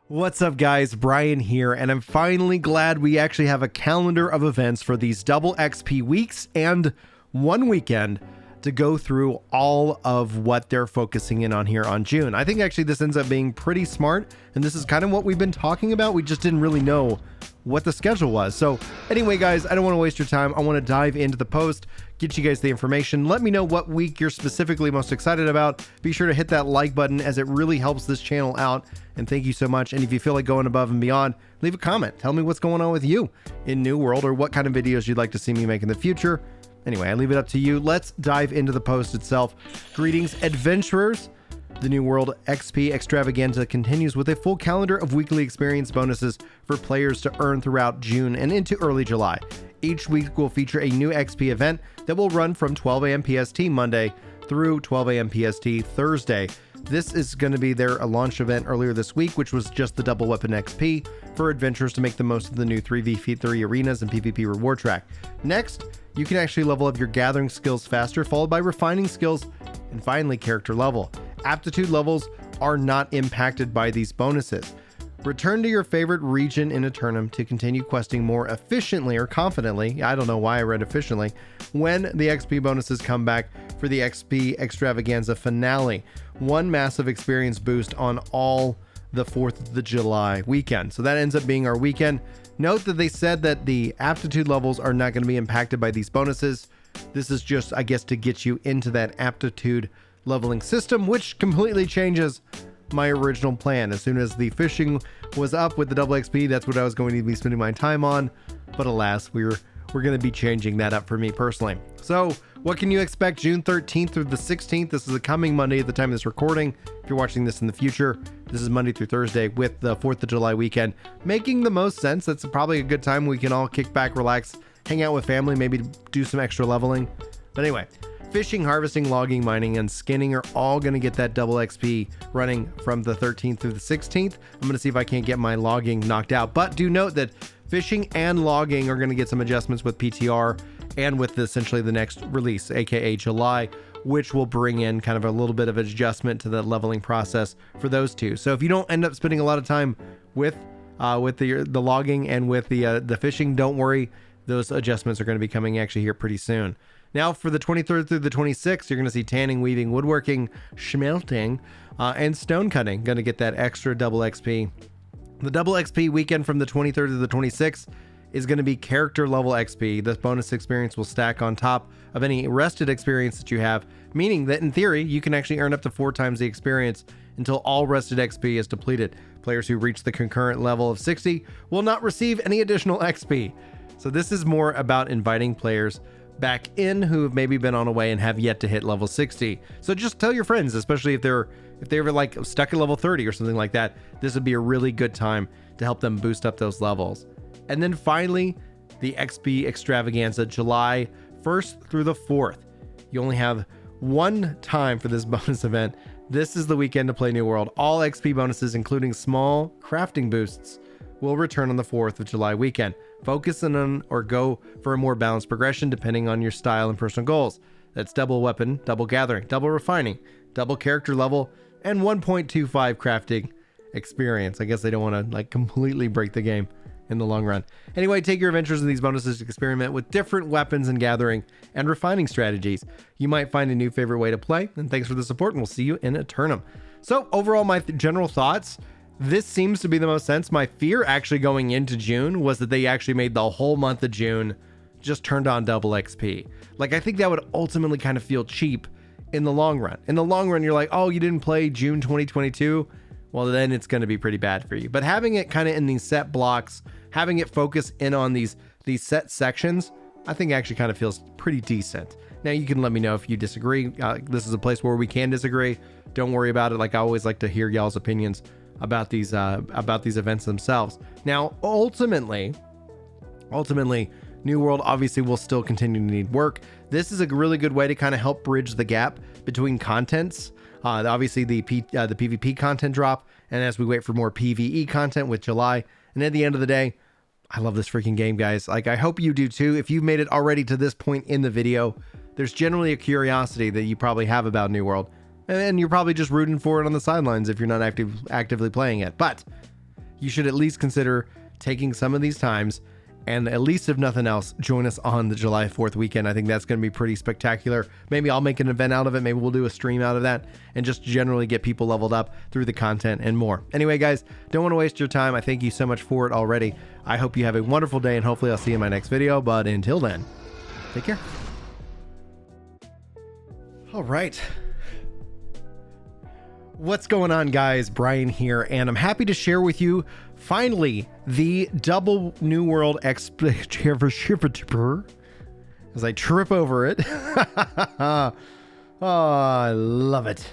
What's up guys, Brian here, and I'm finally glad we actually have a calendar of events for these double XP weeks and one weekend to go through all of what they're focusing in on here on June. I think actually this ends up being pretty smart, and this is kind of what we've been talking about. We just didn't really know what the schedule was. So anyway guys, I don't want to waste your time. I want to dive into the post, get you guys the information. Let me know what week you're specifically most excited about. Be sure to hit that like button as it really helps this channel out, and thank you so much. And if you feel like going above and beyond, leave a comment. Tell me what's going on with you in New World, or what kind of videos you'd like to see me make in the future. Anyway, I leave it up to you. Let's dive into the post itself. Greetings, adventurers. The New World XP Extravaganza continues with a full calendar of weekly experience bonuses for players to earn throughout June and into early July. Each week will feature a new XP event that will run from 12 a.m. PST Monday through 12 a.m. PST Thursday. This is going to be their launch event earlier this week, which was just the double weapon XP for adventurers to make the most of the new 3v3 arenas and PvP reward track. Next, you can actually level up your gathering skills faster, followed by refining skills, and finally character level. Aptitude levels are not impacted by these bonuses. Return to your favorite region in Eternum to continue questing more efficiently or confidently. I don't know why I read efficiently. When the XP bonuses come back for the XP Extravaganza finale. One massive experience boost on all the 4th of July weekend. So that ends up being our weekend. Note that they said that the aptitude levels are not going to be impacted by these bonuses. This is just, I guess, to get you into that aptitude leveling system, which completely changes my original plan. As soon as the fishing was up with the double XP, that's what I was going to be spending my time on. But alas, we're going to be changing that up for me personally. So what can you expect June 13th through the 16th? This is a coming Monday at the time of this recording. If you're watching this in the future, this is Monday through Thursday with the 4th of July weekend, making the most sense. That's probably a good time we can all kick back, relax, hang out with family, maybe do some extra leveling. But anyway, fishing, harvesting, logging, mining, and skinning are all going to get that double XP running from the 13th through the 16th. I'm going to see if I can't get my logging knocked out. But do note that fishing and logging are going to get some adjustments with PTR and with essentially the next release, aka July, which will bring in kind of a little bit of adjustment to the leveling process for those two. So if you don't end up spending a lot of time with the logging and with the fishing, don't worry. Those adjustments are going to be coming actually here pretty soon. Now for the 23rd through the 26th, you're going to see tanning, weaving, woodworking, smelting, and stone cutting. Going to get that extra double XP. The double XP weekend from the 23rd to the 26th is going to be character level XP. This bonus experience will stack on top of any rested experience that you have, meaning that in theory, you can actually earn up to 4 times the experience until all rested XP is depleted. Players who reach the concurrent level of 60 will not receive any additional XP. So this is more about inviting players back in who have maybe been on a way and have yet to hit level 60. So just tell your friends, especially if they're like stuck at level 30 or something like that, this would be a really good time to help them boost up those levels. And then finally, the XP Extravaganza, July 1st through the 4th. You only have one time for this bonus event. This is the weekend to play New World. All XP bonuses, including small crafting boosts, will return on the 4th of July weekend. Focus on or go for a more balanced progression depending on your style and personal goals. That's double weapon, double gathering, double refining, double character level, and 1.25 crafting experience. I guess they don't want to like completely break the game in the long run. Anyway, take your adventures in these bonuses to experiment with different weapons and gathering and refining strategies. You might find a new favorite way to play, and thanks for the support, and we'll see you in Eternum. So overall, my general thoughts, this seems to be the most sense. My fear actually going into June was that they actually made the whole month of June just turned on double XP. Like, I think that would ultimately kind of feel cheap in the long run. In the long run, you're like, oh, you didn't play June 2022? Well, then it's going to be pretty bad for you. But having it kind of in these set blocks, having it focus in on these set sections, I think actually kind of feels pretty decent. Now, you can let me know if you disagree. This is a place where we can disagree. Don't worry about it. Like, I always like to hear y'all's opinions about these events themselves. Now, ultimately, New World obviously will still continue to need work. This is a really good way to kind of help bridge the gap between contents. Obviously the PvP content drop, and as we wait for more PvE content with July. And at the end of the day, I love this freaking game, guys. Like, I hope you do too. If you've made it already to this point in the video, there's generally a curiosity that you probably have about New World. And you're probably just rooting for it on the sidelines if you're not actively playing it. But you should at least consider taking some of these times and, at least if nothing else, join us on the July 4th weekend. I think that's going to be pretty spectacular. Maybe I'll make an event out of it. Maybe we'll do a stream out of that and just generally get people leveled up through the content and more. Anyway, guys, don't want to waste your time. I thank you so much for it already. I hope you have a wonderful day, and hopefully I'll see you in my next video. But until then, take care. All right. What's going on, guys? Brian here, and I'm happy to share with you finally the double New World as I trip over it. Oh, I love it.